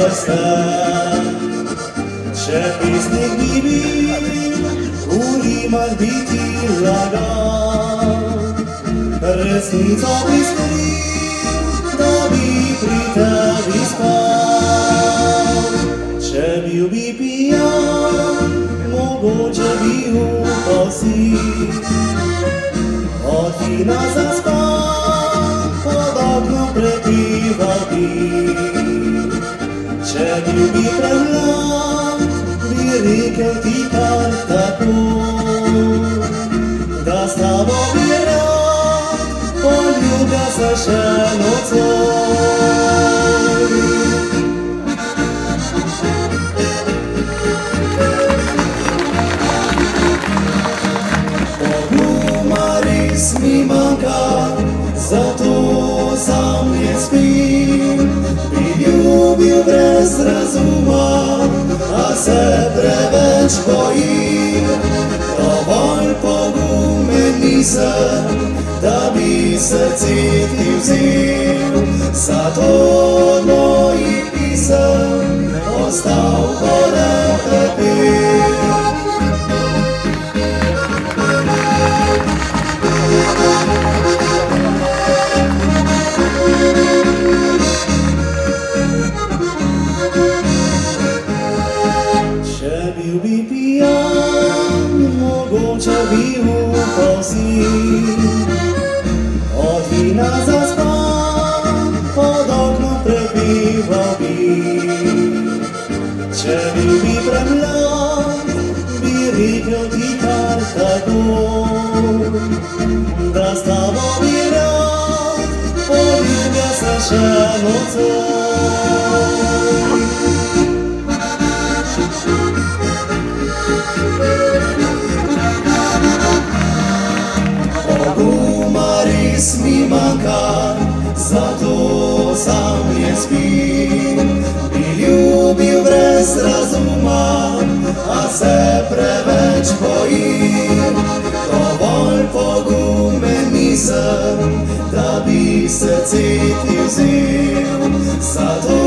rasta. Če pesnik bi bil, v rimah bi ti lagal, resnico bi skril, da bi pri tebi spal. Če bil bi pijan, mogoče bi upal si, od vina zaspal, pod oknom prepival bi. Če bil bi premlad, bi rekel ti kar tako, da s tabo bi rad poljubil se še nocoj. Poguma res mi manjka, zato sam ne spim. Bi ljubil brez razuma, a se preveč bojim. Dovolj pogumen nisem, da bi srce ti vzel, zato od mojih pisem ostal gore pepel. Če bil bi pijan, mogoče bi upal si, od vina zaspal, pod oknom prepival bi. Če bil bi premlad, bi rekel ti kar tako, da s tabo bi rad poljubil se še nocoj. Poguma res mi manjka, zato sam ne spim. Bi ljubil brez razuma, a se preveč bojim. Dovolj pogumen nisem, da bi srce ti vzel, zato